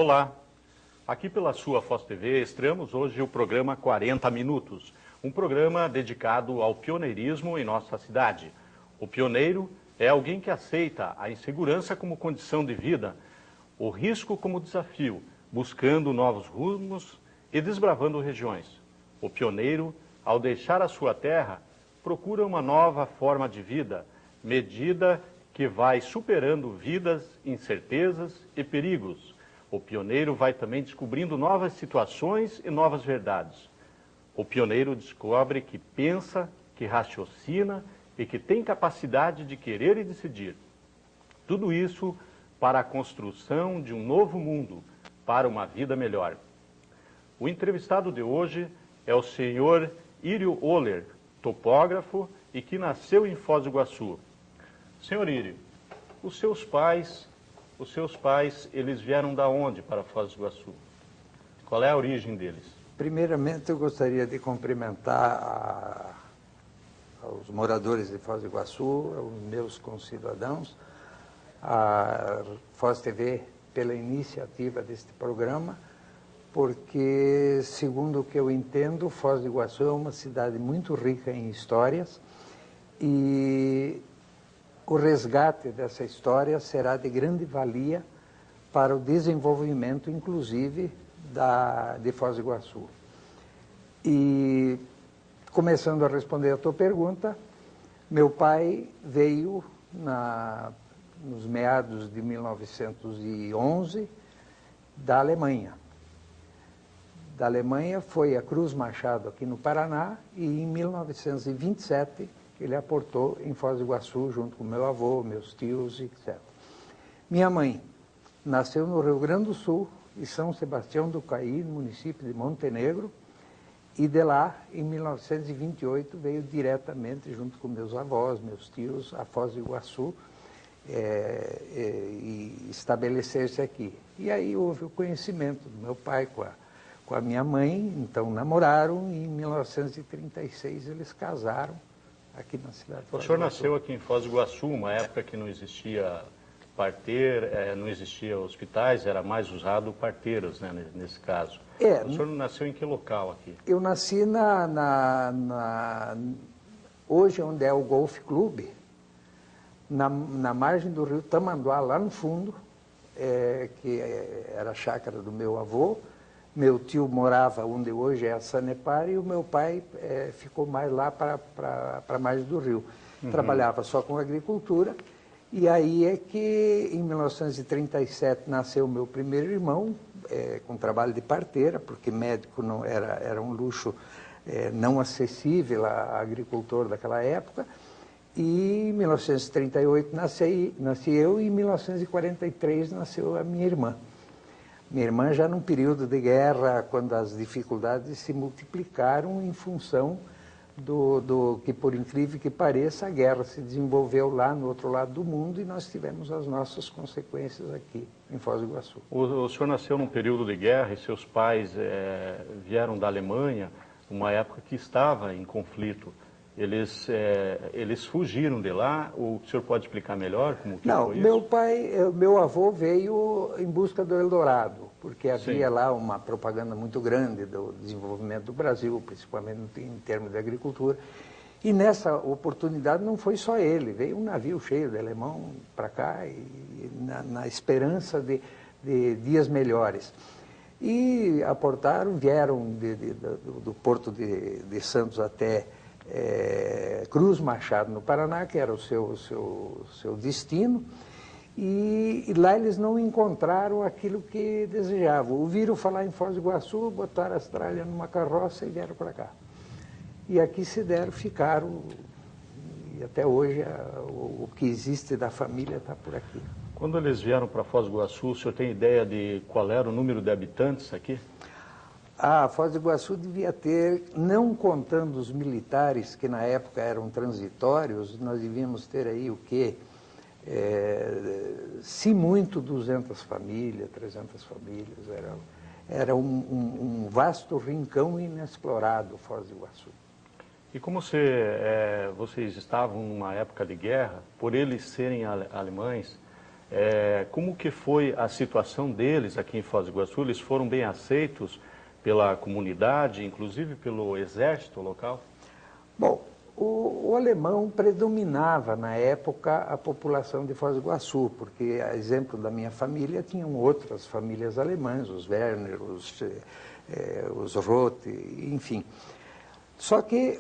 Olá, aqui pela sua Foz TV estreamos hoje o programa 40 Minutos, um programa dedicado ao pioneirismo em nossa cidade. O pioneiro é alguém que aceita a insegurança como condição de vida, o risco como desafio, buscando novos rumos e desbravando regiões. O pioneiro, ao deixar a sua terra, procura uma nova forma de vida, medida que vai superando vidas, incertezas e perigos. O pioneiro vai também descobrindo novas situações e novas verdades. O pioneiro descobre que pensa, que raciocina e que tem capacidade de querer e decidir. Tudo isso para a construção de um novo mundo, para uma vida melhor. O entrevistado de hoje é o senhor Írio Oller, topógrafo e que nasceu em Foz do Iguaçu. Senhor Írio, os seus pais, eles vieram da onde para Foz do Iguaçu? Qual é a origem deles? Primeiramente, eu gostaria de cumprimentar aos moradores de Foz do Iguaçu, aos meus concidadãos, a Foz TV pela iniciativa deste programa, porque, segundo o que eu entendo, Foz do Iguaçu é uma cidade muito rica em histórias e o resgate dessa história será de grande valia para o desenvolvimento, inclusive, de Foz do Iguaçu. E, começando a responder a tua pergunta, meu pai veio nos meados de 1911 da Alemanha. Da Alemanha foi a Cruz Machado aqui no Paraná e em 1927 ele aportou em Foz do Iguaçu junto com meu avô, meus tios, etc. Minha mãe nasceu no Rio Grande do Sul, em São Sebastião do Caí, no município de Montenegro, e de lá, em 1928, veio diretamente, junto com meus avós, meus tios, a Foz do Iguaçu, e estabelecer-se aqui. E aí houve o conhecimento do meu pai com a minha mãe, então namoraram, e em 1936 eles casaram aqui na cidade de Foz do Iguaçu. O senhor nasceu aqui em Foz do Iguaçu, uma época que não existia parteiro, não existia hospitais, era mais usado parteiras, né, nesse caso. O senhor nasceu em que local aqui? Eu nasci hoje onde é o Golf Clube, na margem do rio Tamanduá, lá no fundo, que era a chácara do meu avô. Meu tio morava onde hoje é a Sanepar e o meu pai ficou mais lá para a margem do rio. Trabalhava só com agricultura e aí é que em 1937 nasceu o meu primeiro irmão, com trabalho de parteira, porque médico não era um luxo não acessível a agricultor daquela época. E em 1938 nasci eu e em 1943 nasceu a minha irmã. Minha irmã já num período de guerra, quando as dificuldades se multiplicaram em função do que, por incrível que pareça, a guerra se desenvolveu lá no outro lado do mundo e nós tivemos as nossas consequências aqui em Foz do Iguaçu. O senhor nasceu num período de guerra e seus pais vieram da Alemanha, uma época que estava em conflito. Eles fugiram de lá. O senhor pode explicar melhor como que foi isso? Meu avô veio em busca do Eldorado, porque havia lá uma propaganda muito grande do desenvolvimento do Brasil, principalmente em termos de agricultura. E nessa oportunidade não foi só ele, veio um navio cheio de alemão para cá, e na esperança de dias melhores. E aportaram, vieram do porto de Santos até Cruz Machado, no Paraná, que era o seu destino, e lá eles não encontraram aquilo que desejavam. Ouviram falar em Foz do Iguaçu, botaram as tralhas numa carroça e vieram para cá. E aqui ficaram, e até hoje o que existe da família está por aqui. Quando eles vieram para Foz do Iguaçu, o senhor tem ideia de qual era o número de habitantes aqui? Foz do Iguaçu devia ter, não contando os militares, que na época eram transitórios, nós devíamos ter aí o quê? Se muito, 200 famílias, 300 famílias. Era um vasto rincão inexplorado, Foz do Iguaçu. E como vocês estavam numa época de guerra, por eles serem alemães, Como que foi a situação deles aqui em Foz do Iguaçu? Eles foram bem aceitos pela comunidade, inclusive pelo exército local? Bom, o alemão predominava na época a população de Foz do Iguaçu, porque, a exemplo da minha família, tinham outras famílias alemãs, os Werner, os Roth, enfim. Só que,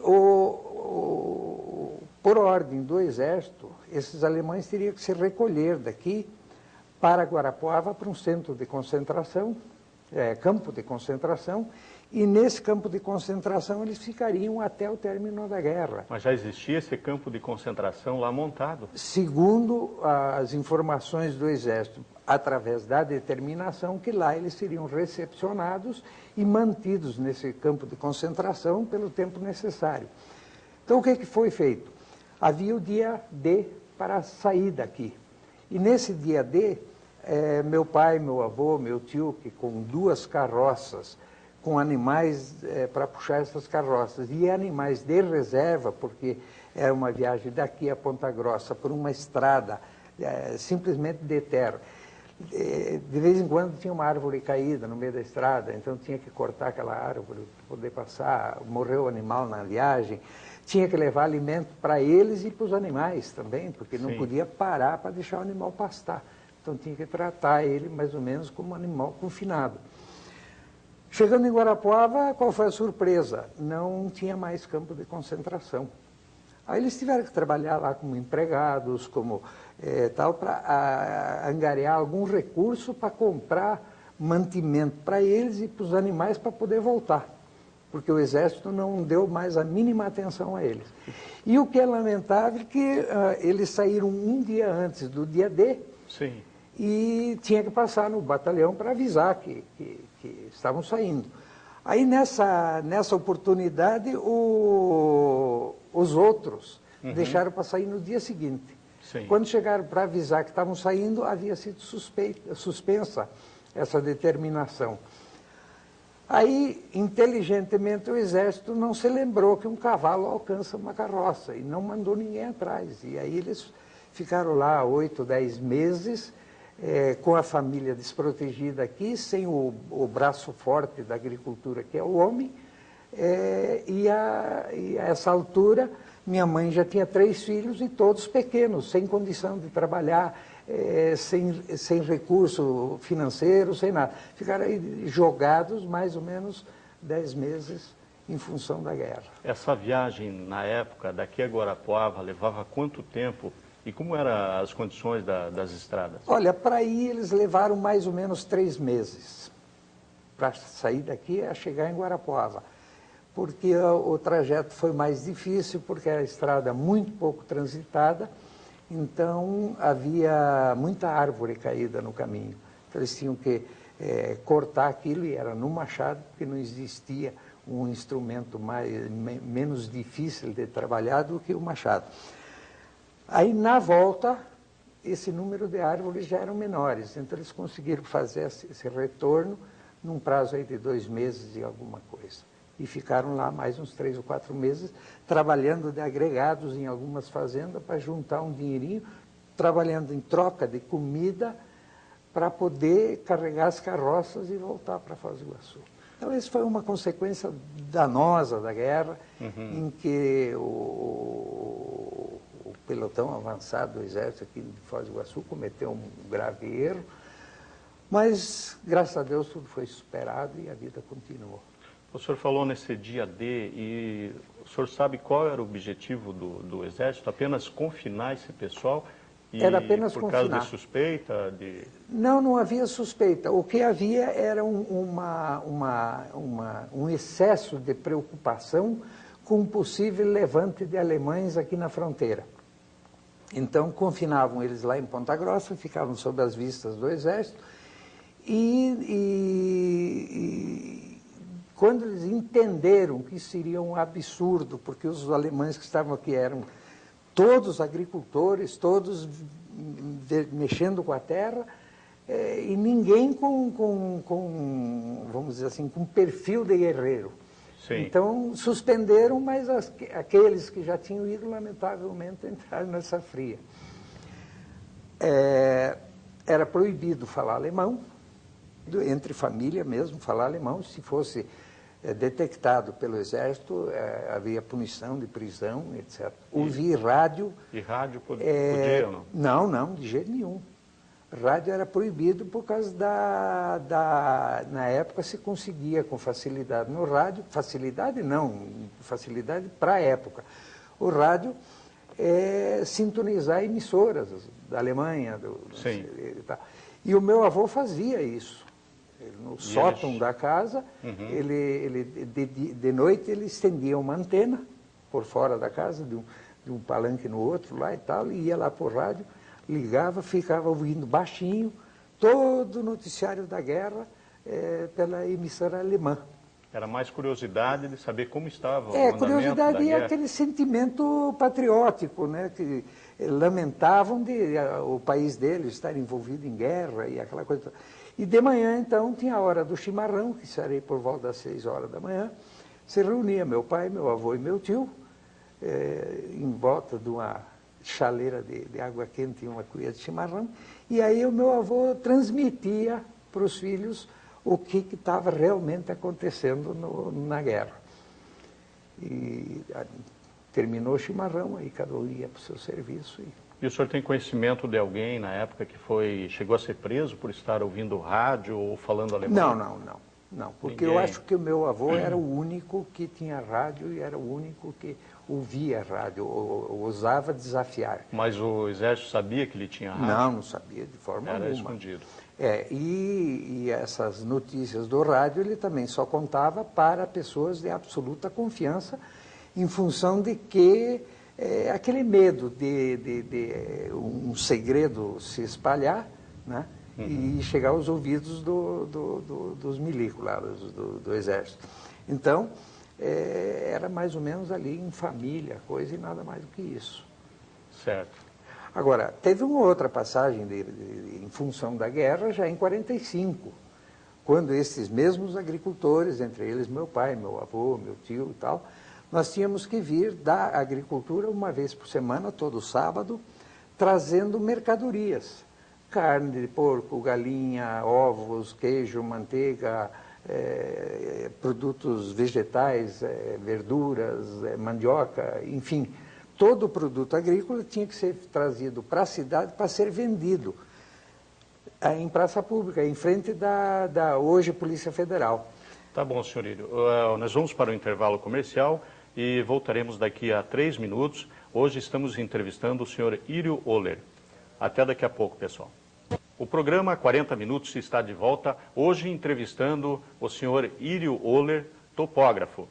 por ordem do exército, esses alemães teriam que se recolher daqui para Guarapuava, para um centro de concentração, campo de concentração, e nesse campo de concentração eles ficariam até o término da guerra. Mas já existia esse campo de concentração lá montado? Segundo as informações do Exército, através da determinação que lá eles seriam recepcionados e mantidos nesse campo de concentração pelo tempo necessário. Então, o que foi feito? Havia o dia D para sair daqui. E nesse dia D, meu pai, meu avô, meu tio, que com 2 carroças, com animais para puxar essas carroças, e animais de reserva, porque era uma viagem daqui a Ponta Grossa por uma estrada simplesmente de terra. De vez em quando tinha uma árvore caída no meio da estrada, então tinha que cortar aquela árvore para poder passar, morreu o animal na viagem, tinha que levar alimento para eles e para os animais também, porque não podia parar para deixar o animal pastar. Então tinha que tratar ele mais ou menos como um animal confinado. Chegando em Guarapuava, qual foi a surpresa? Não tinha mais campo de concentração. Aí eles tiveram que trabalhar lá como empregados, como tal, para angariar algum recurso para comprar mantimento para eles e para os animais para poder voltar. Porque o Exército não deu mais a mínima atenção a eles. E o que é lamentável é que eles saíram um dia antes do dia D. Sim. E tinha que passar no batalhão para avisar que estavam saindo. Aí, nessa oportunidade, os outros deixaram para sair no dia seguinte. Sim. Quando chegaram para avisar que estavam saindo, havia sido suspensa essa determinação. Aí, inteligentemente, o Exército não se lembrou que um cavalo alcança uma carroça e não mandou ninguém atrás. E aí eles ficaram lá 8, 10 meses, com a família desprotegida aqui, sem o braço forte da agricultura, que é o homem, e a essa altura minha mãe já tinha 3 filhos e todos pequenos, sem condição de trabalhar, sem recurso financeiro, sem nada. Ficaram aí jogados mais ou menos 10 meses em função da guerra. Essa viagem, na época, daqui a Guarapuava, levava quanto tempo? E como eram as condições das estradas? Olha, para ir eles levaram mais ou menos 3 meses. Para sair daqui a chegar em Guarapuava. Porque o trajeto foi mais difícil, porque era a estrada muito pouco transitada, então havia muita árvore caída no caminho. Então eles tinham que cortar aquilo, e era no machado, porque não existia um instrumento menos difícil de trabalhar do que o machado. Aí, na volta, esse número de árvores já eram menores, então eles conseguiram fazer esse retorno num prazo aí de 2 meses e alguma coisa. E ficaram lá mais uns 3 ou 4 meses, trabalhando de agregados em algumas fazendas para juntar um dinheirinho, trabalhando em troca de comida para poder carregar as carroças e voltar para Foz do Iguaçu. Então, isso foi uma consequência danosa da guerra, em que o pelotão avançado do Exército aqui de Foz do Iguaçu cometeu um grave erro, mas, graças a Deus, tudo foi superado e a vida continuou. O senhor falou nesse dia D, e o senhor sabe qual era o objetivo do Exército? Apenas confinar esse pessoal? E era apenas por confinar. Causa de suspeita? Não havia suspeita. O que havia era um excesso de preocupação com um possível levante de alemães aqui na fronteira. Então, confinavam eles lá em Ponta Grossa, ficavam sob as vistas do Exército, e quando eles entenderam que isso seria um absurdo, porque os alemães que estavam aqui eram todos agricultores, todos mexendo com a terra, e ninguém vamos dizer assim, com perfil de guerreiro. Sim. Então, suspenderam, mas aqueles que já tinham ido, lamentavelmente, entraram nessa fria. era proibido falar alemão, entre família mesmo, falar alemão. Se fosse detectado pelo exército, havia punição de prisão, etc. Ouvir rádio... E rádio podia ou não? Não, de jeito nenhum. Rádio era proibido por causa na época se conseguia com facilidade no rádio, facilidade para a época. O rádio sintonizar emissoras da Alemanha. Sim. E o meu avô fazia isso. No sótão da casa, de noite ele estendia uma antena por fora da casa, de um palanque no outro lá e tal, e ia lá por rádio, ligava, ficava ouvindo baixinho todo o noticiário da guerra pela emissora alemã. Era mais curiosidade de saber como estava o andamento curiosidade da guerra. E aquele sentimento patriótico, né, que lamentavam o país deles estar envolvido em guerra e aquela coisa. E de manhã, então, tinha a hora do chimarrão, que seria por volta das 6 horas da manhã. Se reunia meu pai, meu avô e meu tio, em volta de uma chaleira de água quente e uma colher de chimarrão. E aí o meu avô transmitia para os filhos o que estava realmente acontecendo na guerra. E terminou o chimarrão, aí cada um ia para o seu serviço. E o senhor tem conhecimento de alguém na época que chegou a ser preso por estar ouvindo rádio ou falando alemão? Não, porque eu acho que o meu avô era o único que tinha rádio e era o único que ouvia rádio, ou ousava desafiar. Mas o exército sabia que ele tinha rádio? Não sabia de forma alguma. Era escondido. E essas notícias do rádio ele também só contava para pessoas de absoluta confiança, em função de que aquele medo de um segredo se espalhar, né? E chegar aos ouvidos dos milicos lá, do exército. Então, era mais ou menos ali em família, coisa e nada mais do que isso. Certo. Agora, teve uma outra passagem em função da guerra já em 45, quando esses mesmos agricultores, entre eles meu pai, meu avô, meu tio e tal, nós tínhamos que vir da agricultura uma vez por semana, todo sábado, trazendo mercadorias. Carne de porco, galinha, ovos, queijo, manteiga, produtos vegetais, verduras, mandioca, enfim. Todo produto agrícola tinha que ser trazido para a cidade para ser vendido em praça pública, em frente da hoje Polícia Federal. Tá bom, senhor Írio. Nós vamos para o intervalo comercial e voltaremos daqui a 3 minutos. Hoje estamos entrevistando o senhor Írio Oller. Até daqui a pouco, pessoal. O programa 40 Minutos está de volta, hoje entrevistando o senhor Írio Oller, topógrafo.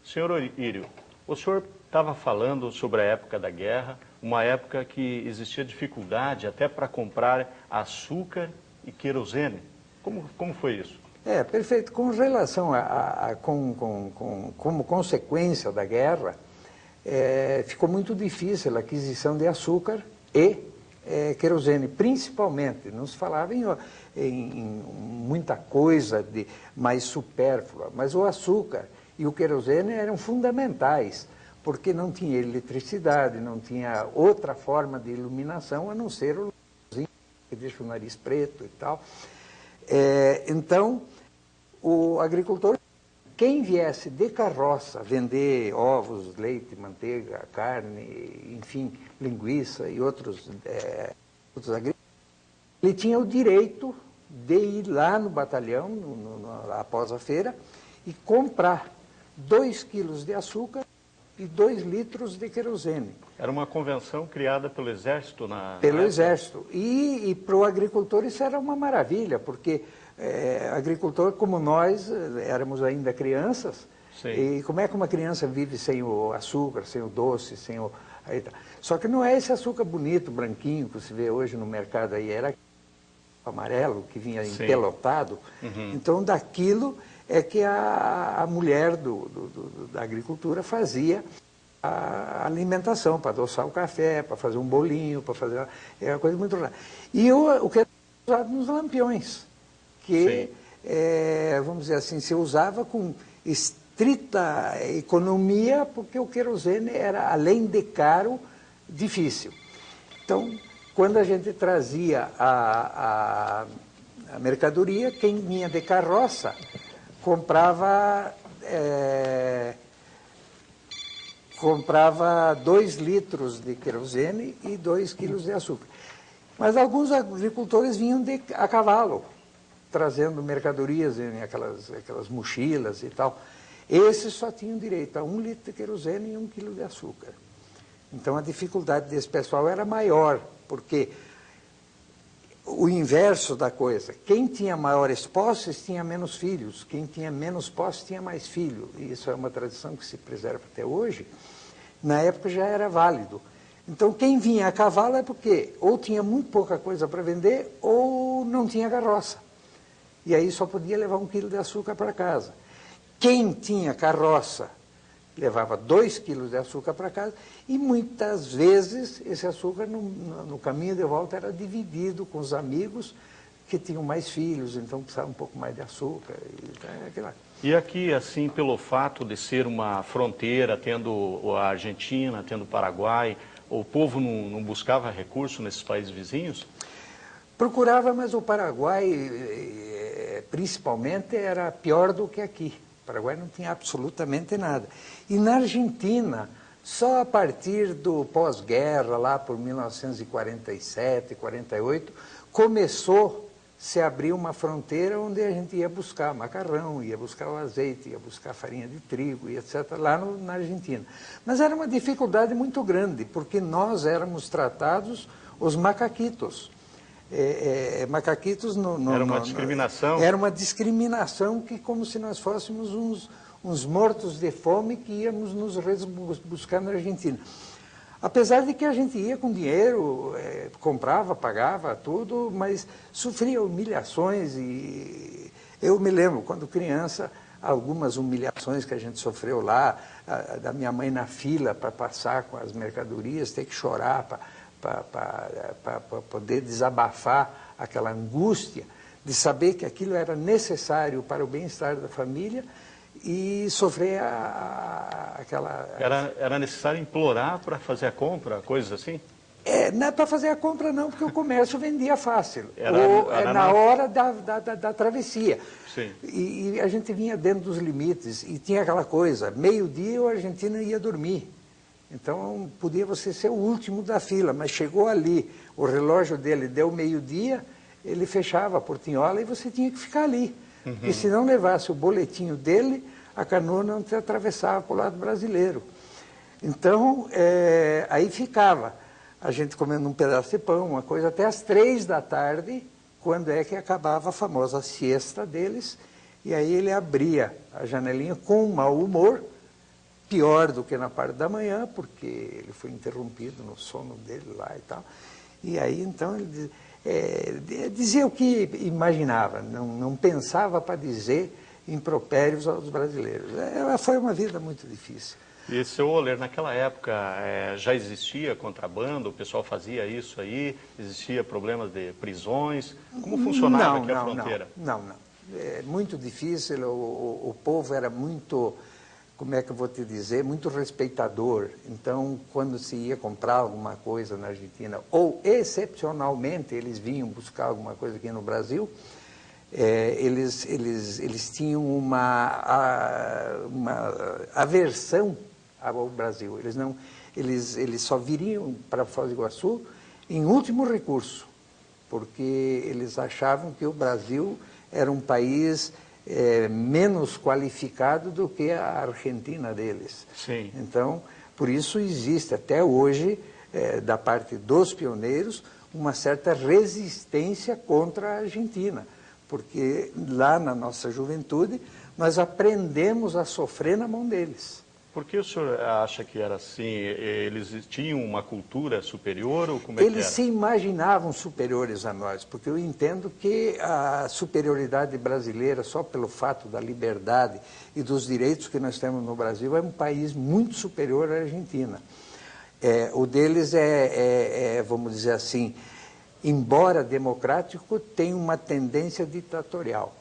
Senhor Írio, o senhor estava falando sobre a época da guerra, uma época que existia dificuldade até para comprar açúcar e querosene. Como foi isso? Perfeito. Com relação como consequência da guerra, ficou muito difícil a aquisição de açúcar e querosene, principalmente. Não se falava em muita coisa mais supérflua, mas o açúcar e o querosene eram fundamentais, porque não tinha eletricidade, não tinha outra forma de iluminação a não ser o luzinho que deixa o nariz preto e tal. Então, o agricultor, quem viesse de carroça vender ovos, leite, manteiga, carne, enfim, linguiça e outros agricultores, ele tinha o direito de ir lá no batalhão, após a feira, e comprar 2 quilos de açúcar e 2 litros de querosene. Era uma convenção criada pelo Exército Pelo Exército. E para o agricultor isso era uma maravilha, porque agricultor como nós éramos ainda crianças. Sim. E como é que uma criança vive sem o açúcar, sem o doce, sem o... Só que não é esse açúcar bonito, branquinho, que se vê hoje no mercado aí, era amarelo, que vinha empelotado. Então, daquilo é que a mulher da agricultura fazia a alimentação, para adoçar o café, para fazer um bolinho, para fazer... É uma coisa muito rara. E o que é usado nos lampiões, que, vamos dizer assim, se usava com estrita economia, porque o querosene era, além de caro, difícil. Então, quando a gente trazia a mercadoria, quem vinha de carroça comprava 2 litros de querosene e 2 quilos de açúcar. Mas alguns agricultores vinham a cavalo, trazendo mercadorias em aquelas mochilas e tal. Esses só tinham direito a 1 litro de querosene e 1 quilo de açúcar. Então a dificuldade desse pessoal era maior, porque o inverso da coisa, quem tinha maiores posses tinha menos filhos, quem tinha menos posses tinha mais filhos. E isso é uma tradição que se preserva até hoje. Na época já era válido. Então quem vinha a cavalo é porque ou tinha muito pouca coisa para vender ou não tinha carroça. E aí só podia levar 1 quilo de açúcar para casa. Quem tinha carroça levava 2 quilos de açúcar para casa e muitas vezes esse açúcar no caminho de volta era dividido com os amigos que tinham mais filhos, então precisava um pouco mais de açúcar. E aqui, assim, pelo fato de ser uma fronteira, tendo a Argentina, tendo o Paraguai, o povo não buscava recurso nesses países vizinhos? Procurava, mas o Paraguai, principalmente, era pior do que aqui. O Paraguai não tinha absolutamente nada. E na Argentina, só a partir do pós-guerra, lá por 1947, 48, começou a se abrir uma fronteira onde a gente ia buscar macarrão, ia buscar o azeite, ia buscar farinha de trigo e etc., lá na Argentina. Mas era uma dificuldade muito grande, porque nós éramos tratados os macaquitos. Macaquitos era uma discriminação? Era uma discriminação que como se nós fôssemos uns mortos de fome que íamos nos buscar na Argentina. Apesar de que a gente ia com dinheiro, comprava, pagava tudo, mas sofria humilhações e eu me lembro, quando criança, algumas humilhações que a gente sofreu lá, da minha mãe na fila para passar com as mercadorias, ter que chorar para poder desabafar aquela angústia de saber que aquilo era necessário para o bem-estar da família e sofrer aquela... Era necessário implorar para fazer a compra, coisas assim? Não é para fazer a compra não, porque o comércio vendia fácil. Era na hora da travessia. Sim. E a gente vinha dentro dos limites e tinha aquela coisa, meio-dia a Argentina ia dormir. Então, podia você ser o último da fila, mas chegou ali, o relógio dele deu meio-dia, ele fechava a portinhola e você tinha que ficar ali. Uhum. E se não levasse o boletinho dele, a canoa não te atravessava para o lado brasileiro. Então, aí ficava a gente comendo um pedaço de pão, uma coisa, até às 3 da tarde, quando é que acabava a famosa siesta deles, e aí ele abria a janelinha com um mau humor, pior do que na parte da manhã, porque ele foi interrompido no sono dele lá e tal. E aí, então, ele dizia o que imaginava, não pensava para dizer impropérios aos brasileiros. Foi uma vida muito difícil. E, seu Oller, naquela época já existia contrabando, o pessoal fazia isso aí, existia problemas de prisões? Como funcionava aqui a fronteira? Não. É muito difícil, o povo era muito... como é que eu vou te dizer, muito respeitador. Então, quando se ia comprar alguma coisa na Argentina, ou excepcionalmente eles vinham buscar alguma coisa aqui no Brasil, eles tinham uma aversão ao Brasil. Eles só viriam para Foz do Iguaçu em último recurso, porque eles achavam que o Brasil era um país... menos qualificado do que a Argentina deles. Sim. Então, por isso existe até hoje, da parte dos pioneiros, uma certa resistência contra a Argentina, porque lá na nossa juventude nós aprendemos a sofrer na mão deles. Por que o senhor acha que era assim? Eles tinham uma cultura superior ou como é que era? Eles se imaginavam superiores a nós, porque eu entendo que a superioridade brasileira, só pelo fato da liberdade e dos direitos que nós temos no Brasil, é um país muito superior à Argentina. O deles vamos dizer assim, embora democrático, tem uma tendência ditatorial.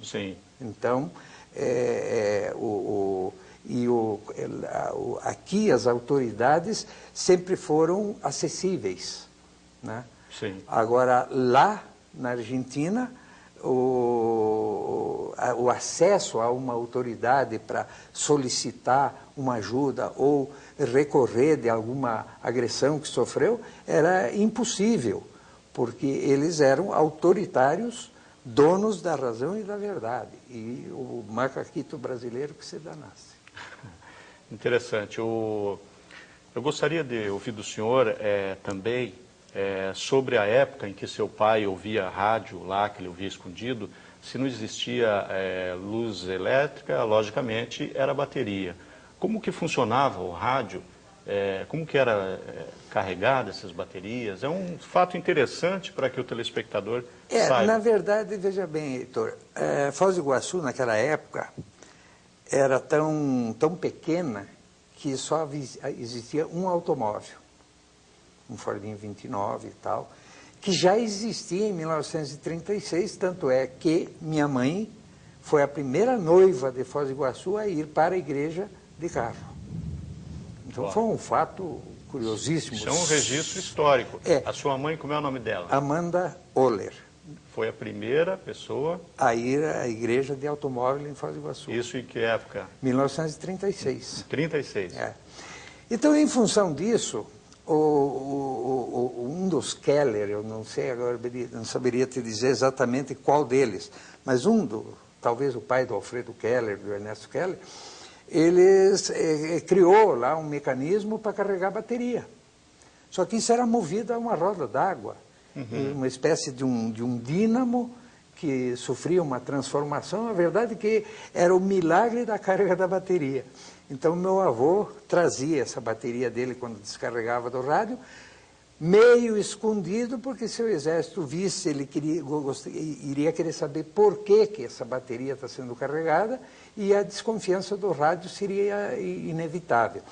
Sim. Então, aqui as autoridades sempre foram acessíveis. né? Sim. Agora, lá na Argentina, o acesso a uma autoridade para solicitar uma ajuda ou recorrer de alguma agressão que sofreu era impossível, porque eles eram autoritários, donos da razão e da verdade. E o macaquito brasileiro que se danasse. Interessante. Eu gostaria de ouvir do senhor também sobre a época em que seu pai ouvia rádio lá, que ele ouvia escondido. Se não existia luz elétrica, logicamente era bateria. Como que funcionava o rádio? Como que era carregada essas baterias? É um fato interessante para que o telespectador saiba. Na verdade, veja bem, Heitor, Foz do Iguaçu, naquela época, era tão pequena que só existia um automóvel, um Fordinho 29 e tal, que já existia em 1936, tanto é que minha mãe foi a primeira noiva de Foz do Iguaçu a ir para a igreja de carro. Então foi um fato curiosíssimo. Isso é um registro histórico. A sua mãe, como é o nome dela? Amanda Oller. Foi a primeira pessoa a ir à igreja de automóvel em Foz do Iguaçu. Isso em que época? 1936. 36. Então, em função disso, um dos Keller, eu não sei agora, não saberia te dizer exatamente qual deles, mas talvez o pai do Alfredo Keller, do Ernesto Keller, eles criou lá um mecanismo para carregar bateria. Só que isso era movido a uma roda d'água, uma espécie de um dínamo que sofria uma transformação. A verdade é que era o milagre da carga da bateria. Então, meu avô trazia essa bateria dele quando descarregava do rádio, meio escondido, porque se o exército visse, ele iria querer saber por que essa bateria está sendo carregada, e a desconfiança do rádio seria inevitável.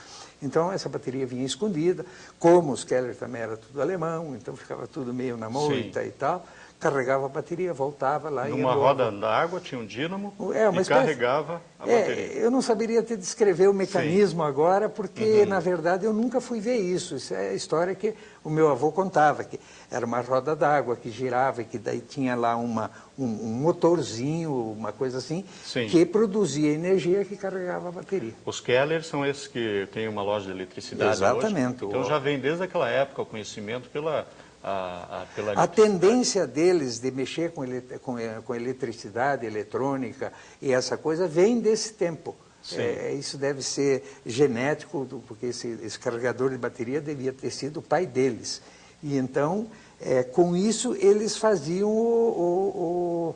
Então, essa bateria vinha escondida, como os Keller também era tudo alemão, então ficava tudo meio na moita e tal, carregava a bateria, voltava lá. Numa roda d'água tinha um dínamo e carregava a bateria. Eu não saberia te descrever o mecanismo agora, porque, na verdade, eu nunca fui ver isso. Isso é a história que o meu avô contava, que era uma roda d'água que girava e que daí tinha lá um motorzinho, uma coisa assim, que produzia energia que carregava a bateria. Os Keller são esses que têm uma loja de eletricidade. Exatamente. Hoje. Então já vem desde aquela época o conhecimento pela a tendência deles de mexer com eletricidade, eletrônica e essa coisa vem desse tempo. Isso deve ser genético, porque esse carregador de bateria devia ter sido o pai deles. E então, com isso, eles faziam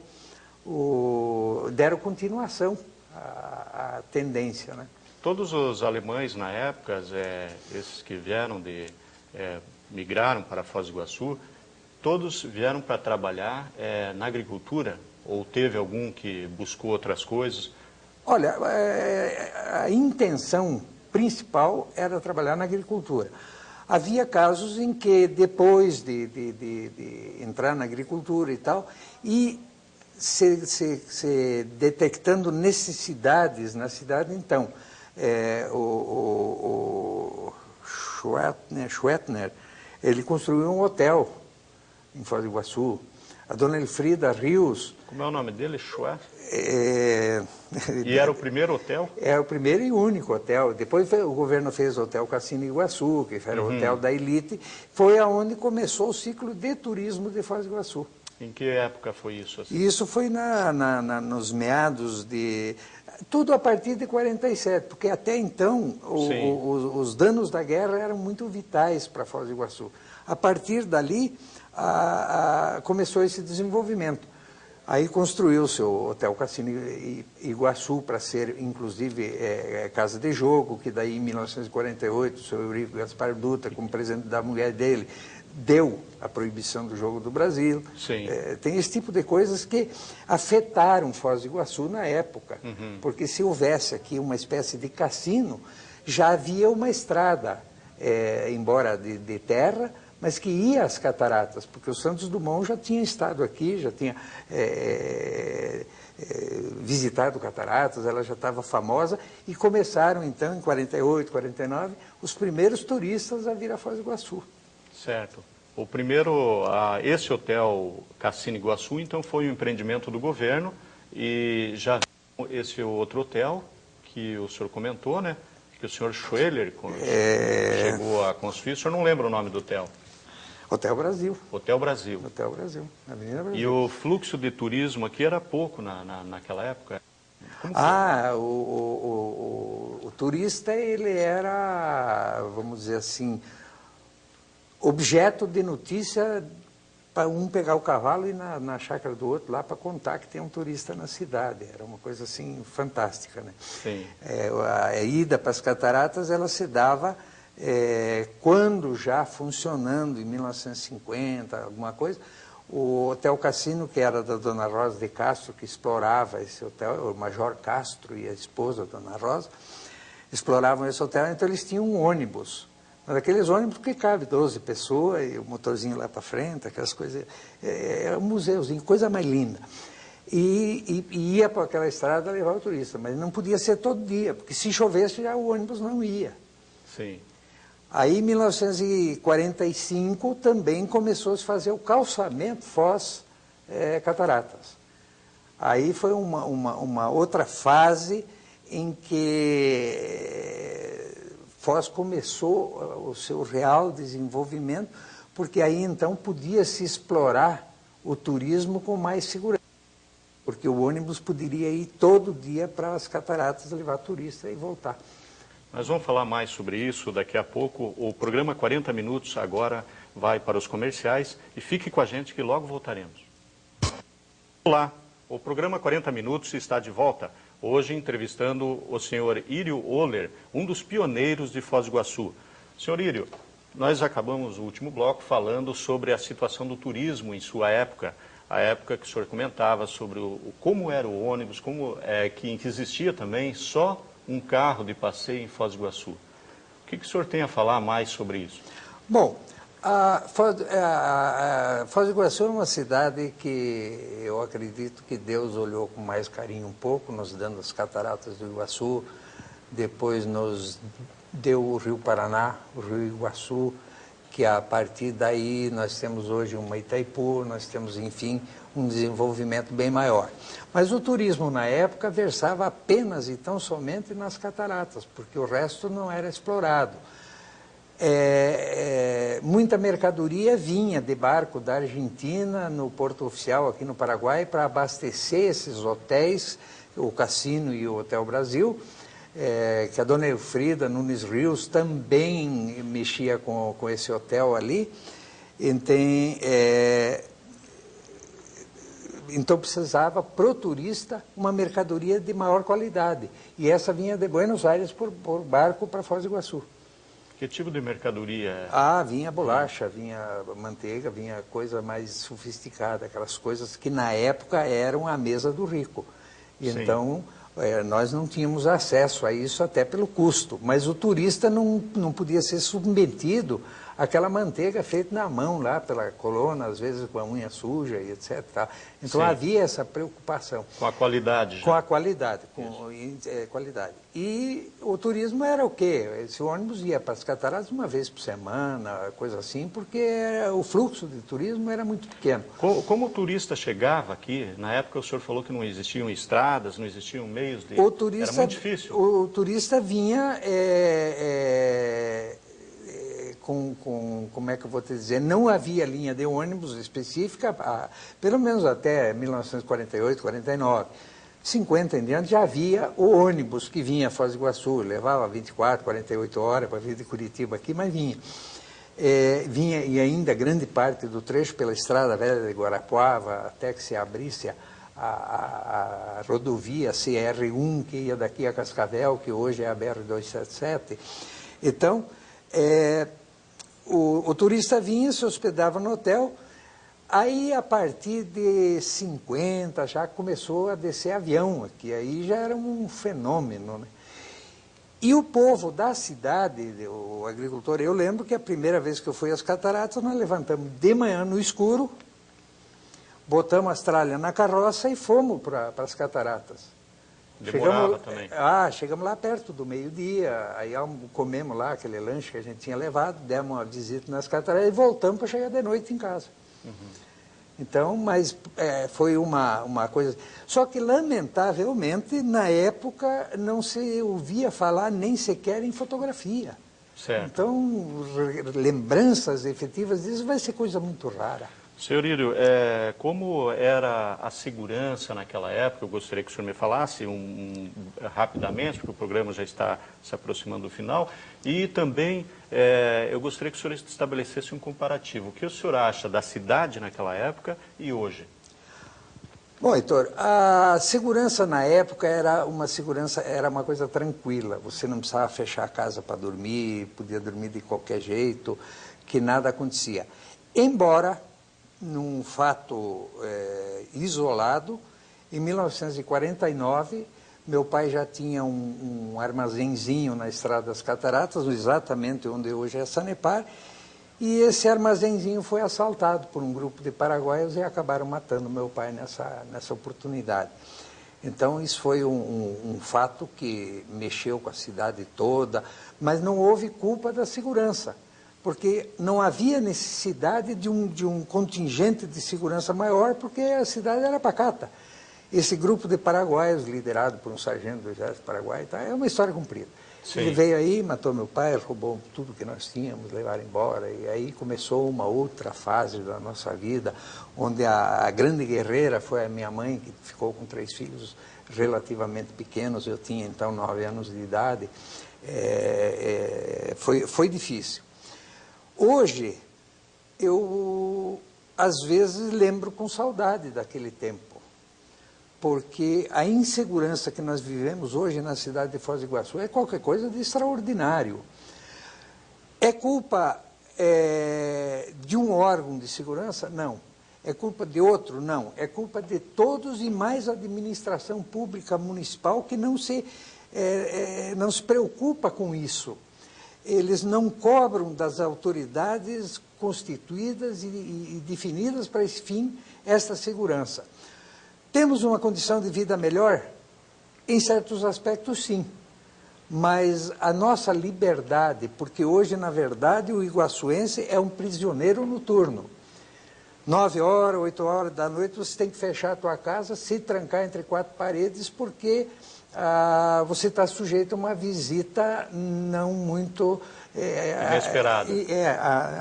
deram continuação à tendência, né? Todos os alemães na época, esses que vieram migraram para Foz do Iguaçu, todos vieram para trabalhar na agricultura? Ou teve algum que buscou outras coisas? Olha, a intenção principal era trabalhar na agricultura. Havia casos em que, depois de entrar na agricultura e tal, e se detectando necessidades na cidade, então, o Schwettner, ele construiu um hotel em Foz do Iguaçu. A dona Elfrida Rios... Como é o nome dele? E era o primeiro hotel? É o primeiro e único hotel. Depois o governo fez o Hotel Cassino Iguaçu, que era o hotel da elite. Foi aonde começou o ciclo de turismo de Foz do Iguaçu. Em que época foi isso? Assim? Isso foi nos meados de... Tudo a partir de 47, porque até então os danos da guerra eram muito vitais para Foz do Iguaçu. A partir dali começou esse desenvolvimento. Aí construiu o seu Hotel Cassino Iguaçu para ser, inclusive, casa de jogo, que daí em 1948 o senhor Eurico Gaspar Dutra, como presidente da mulher dele, deu a proibição do jogo do Brasil. Tem esse tipo de coisas que afetaram Foz do Iguaçu na época, porque se houvesse aqui uma espécie de cassino, já havia uma estrada, embora de terra, mas que ia às cataratas, porque o Santos Dumont já tinha estado aqui, já tinha visitado cataratas, ela já estava famosa, e começaram então, em 48, 49, os primeiros turistas a vir a Foz do Iguaçu. Certo. O primeiro, esse hotel Cassino Iguaçu, então, foi um empreendimento do governo e já esse outro hotel que o senhor comentou, né? Que o senhor Schweller chegou a construir. O senhor não lembra o nome do hotel? Hotel Brasil. Hotel Brasil. Hotel Brasil, na Avenida Brasil. E o fluxo de turismo aqui era pouco naquela época? O turista, ele era, vamos dizer assim, objeto de notícia para um pegar o cavalo e ir na chácara do outro lá para contar que tem um turista na cidade. Era uma coisa assim fantástica, né? Sim. A ida para as cataratas, ela se dava quando já funcionando em 1950, alguma coisa. O Hotel Cassino, que era da Dona Rosa de Castro, que explorava esse hotel, o Major Castro e a esposa, a Dona Rosa, exploravam esse hotel, então eles tinham um ônibus. Daqueles ônibus que cabe 12 pessoas, e o motorzinho lá para frente, aquelas coisas, é um museuzinho, coisa mais linda. E ia para aquela estrada levar o turista, mas não podia ser todo dia, porque se chovesse já o ônibus não ia. Sim. Aí, em 1945, também começou a se fazer o calçamento Foz-Cataratas. Aí foi uma outra fase em que Foz começou o seu real desenvolvimento, porque aí então podia se explorar o turismo com mais segurança, porque o ônibus poderia ir todo dia para as cataratas levar turista e voltar. Nós vamos falar mais sobre isso daqui a pouco. O programa 40 Minutos agora vai para os comerciais e fique com a gente que logo voltaremos. Olá, o programa 40 Minutos está de volta. Hoje entrevistando o senhor Írio Oller, um dos pioneiros de Foz do Iguaçu. Senhor Írio, nós acabamos o último bloco falando sobre a situação do turismo em sua época, a época que o senhor comentava sobre como era o ônibus, que existia também só um carro de passeio em Foz do Iguaçu. O que o senhor tem a falar mais sobre isso? Bom, Foz do Iguaçu é uma cidade que eu acredito que Deus olhou com mais carinho um pouco, nos dando as cataratas do Iguaçu, depois nos deu o Rio Paraná, o Rio Iguaçu, que a partir daí nós temos hoje uma Itaipu, nós temos, enfim, um desenvolvimento bem maior. Mas o turismo na época versava apenas e tão somente nas cataratas, porque o resto não era explorado. Muita mercadoria vinha de barco da Argentina no Porto Oficial aqui no Paraguai para abastecer esses hotéis, o Cassino e o Hotel Brasil, que a dona Elfrida Nunes Rios também mexia com esse hotel ali. Então precisava para o turista uma mercadoria de maior qualidade, e essa vinha de Buenos Aires por barco para Foz do Iguaçu. Que tipo de mercadoria? Vinha bolacha, vinha manteiga, vinha coisa mais sofisticada, aquelas coisas que na época eram a mesa do rico. E então, nós não tínhamos acesso a isso até pelo custo, mas o turista não podia ser submetido àquela manteiga feita na mão lá pela colona, às vezes com a unha suja e etc. Tá? Então havia essa preocupação. Com a qualidade. Com a qualidade, qualidade. E o turismo era o quê? Esse ônibus ia para as cataratas uma vez por semana, coisa assim, porque o fluxo de turismo era muito pequeno. Como o turista chegava aqui? Na época o senhor falou que não existiam estradas, não existiam meios de... Era muito difícil. O turista vinha como é que eu vou te dizer, não havia linha de ônibus específica, pelo menos até 1948, 49. 50 em diante já havia o ônibus que vinha a Foz do Iguaçu, levava 24, 48 horas para vir de Curitiba aqui, mas vinha. Vinha e ainda grande parte do trecho pela Estrada Velha de Guarapuava, até que se abrisse a rodovia CR1, que ia daqui a Cascavel, que hoje é a BR-277. Então, o turista vinha, se hospedava no hotel. Aí, a partir de 50, já começou a descer avião aqui, aí já era um fenômeno, né? E o povo da cidade, o agricultor, eu lembro que a primeira vez que eu fui às cataratas, nós levantamos de manhã no escuro, botamos as tralhas na carroça e fomos para as cataratas. Demorava também. Chegamos lá perto do meio-dia, aí comemos lá aquele lanche que a gente tinha levado, demos uma visita nas cataratas e voltamos para chegar de noite em casa. Então, mas foi uma coisa... Só que, lamentavelmente, na época não se ouvia falar nem sequer em fotografia. Certo. Então, lembranças efetivas disso vai ser coisa muito rara. Senhor Írio, como era a segurança naquela época? Eu gostaria que o senhor me falasse rapidamente, porque o programa já está se aproximando do final. E também eu gostaria que o senhor estabelecesse um comparativo. O que o senhor acha da cidade naquela época e hoje? Bom, Heitor, a segurança na época era uma coisa tranquila. Você não precisava fechar a casa para dormir, podia dormir de qualquer jeito, que nada acontecia. Embora, num fato isolado, em 1949, meu pai já tinha um armazenzinho na Estrada das Cataratas, exatamente onde hoje é a Sanepar, e esse armazenzinho foi assaltado por um grupo de paraguaios e acabaram matando meu pai nessa oportunidade. Então, isso foi um fato que mexeu com a cidade toda, mas não houve culpa da segurança, porque não havia necessidade de um contingente de segurança maior, porque a cidade era pacata. Esse grupo de paraguaios, liderado por um sargento do exército paraguaio, é uma história comprida. Sim. Ele veio aí, matou meu pai, roubou tudo que nós tínhamos, levaram embora, e aí começou uma outra fase da nossa vida, onde a grande guerreira foi a minha mãe, que ficou com 3 filhos relativamente pequenos, eu tinha então 9 anos de idade. Foi difícil. Hoje, eu às vezes lembro com saudade daquele tempo, porque a insegurança que nós vivemos hoje na cidade de Foz do Iguaçu é qualquer coisa de extraordinário. É culpa de um órgão de segurança? Não. É culpa de outro? Não. É culpa de todos e mais a administração pública municipal que não se preocupa com isso. Eles não cobram das autoridades constituídas e definidas para esse fim esta segurança. Temos uma condição de vida melhor? Em certos aspectos, sim. Mas a nossa liberdade, porque hoje, na verdade, o iguaçuense é um prisioneiro noturno. 9 horas, 8 horas da noite, você tem que fechar a tua casa, se trancar entre 4 paredes, porque você está sujeito a uma visita não muito... inesperada.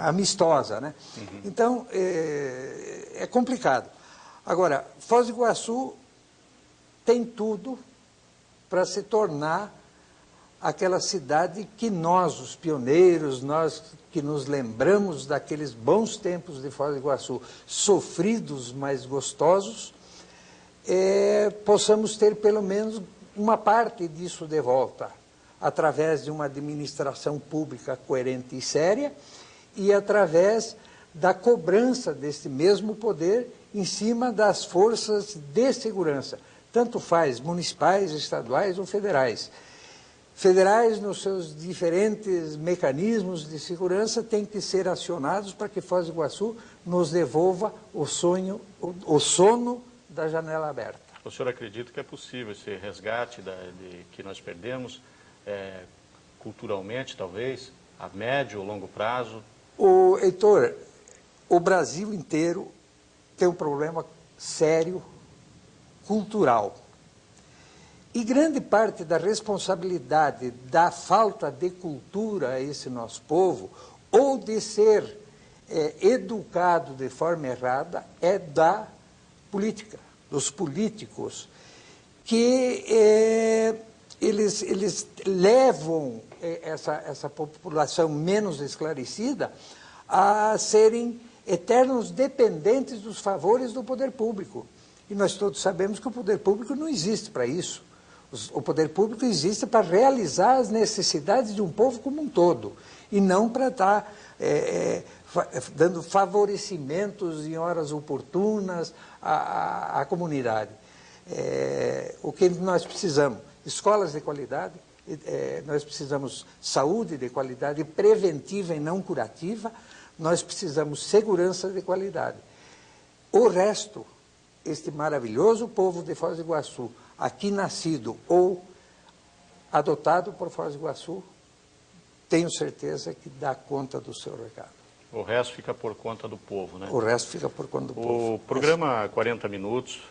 Amistosa, né? Uhum. Então, é complicado. Agora, Foz do Iguaçu tem tudo para se tornar aquela cidade que nós, os pioneiros, nós que nos lembramos daqueles bons tempos de Foz do Iguaçu, sofridos, mas gostosos, possamos ter pelo menos uma parte disso de volta, através de uma administração pública coerente e séria e através da cobrança desse mesmo poder em cima das forças de segurança, tanto faz municipais, estaduais ou federais. Federais, nos seus diferentes mecanismos de segurança, têm que ser acionados para que Foz do Iguaçu nos devolva o sono da janela aberta. O senhor acredita que é possível esse resgate que nós perdemos, culturalmente, talvez, a médio ou longo prazo? Heitor, o Brasil inteiro tem um problema sério, cultural. E grande parte da responsabilidade da falta de cultura a esse nosso povo, ou de ser educado de forma errada, é da política, dos políticos, que eles levam essa população menos esclarecida a serem eternos dependentes dos favores do poder público. E nós todos sabemos que o poder público não existe para isso. O poder público existe para realizar as necessidades de um povo como um todo, e não para estar dando favorecimentos em horas oportunas à comunidade. O que nós precisamos? Escolas de qualidade, nós precisamos saúde de qualidade, preventiva e não curativa, nós precisamos segurança de qualidade. O resto, este maravilhoso povo de Foz do Iguaçu, aqui nascido ou adotado por Foz do Iguaçu, tenho certeza que dá conta do seu recado. O resto fica por conta do povo, né? O resto fica por conta do povo. O programa 40 Minutos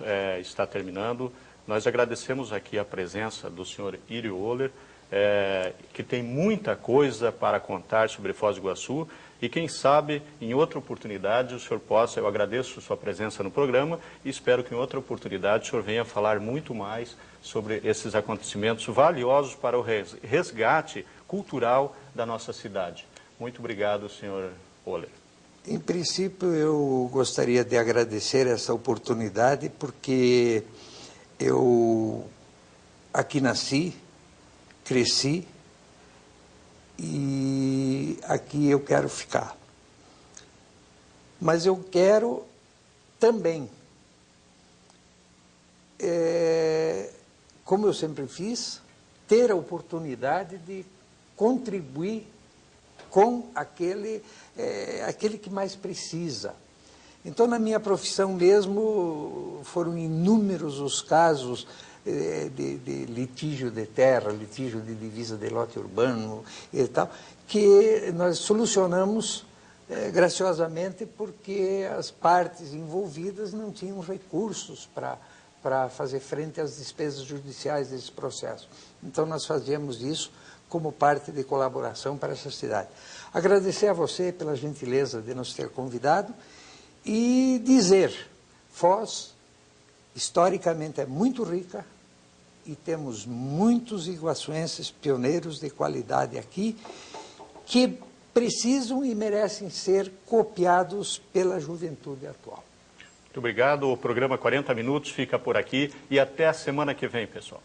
está terminando. Nós agradecemos aqui a presença do senhor Írio Oller, que tem muita coisa para contar sobre Foz do Iguaçu, e quem sabe, em outra oportunidade, o senhor possa, eu agradeço a sua presença no programa e espero que em outra oportunidade o senhor venha falar muito mais sobre esses acontecimentos valiosos para o resgate cultural da nossa cidade. Muito obrigado, senhor Oller. Em princípio, eu gostaria de agradecer essa oportunidade, porque eu aqui nasci, cresci, e aqui eu quero ficar. Mas eu quero também, como eu sempre fiz, ter a oportunidade de contribuir com aquele que mais precisa. Então, na minha profissão mesmo, foram inúmeros os casos de litígio de terra, litígio de divisa de lote urbano e tal, que nós solucionamos graciosamente porque as partes envolvidas não tinham recursos para fazer frente às despesas judiciais desse processo. Então, nós fazíamos isso como parte de colaboração para essa cidade. Agradecer a você pela gentileza de nos ter convidado e dizer, Foz, historicamente, é muito rica e temos muitos iguaçuenses pioneiros de qualidade aqui que precisam e merecem ser copiados pela juventude atual. Muito obrigado. O programa 40 Minutos fica por aqui e até a semana que vem, pessoal.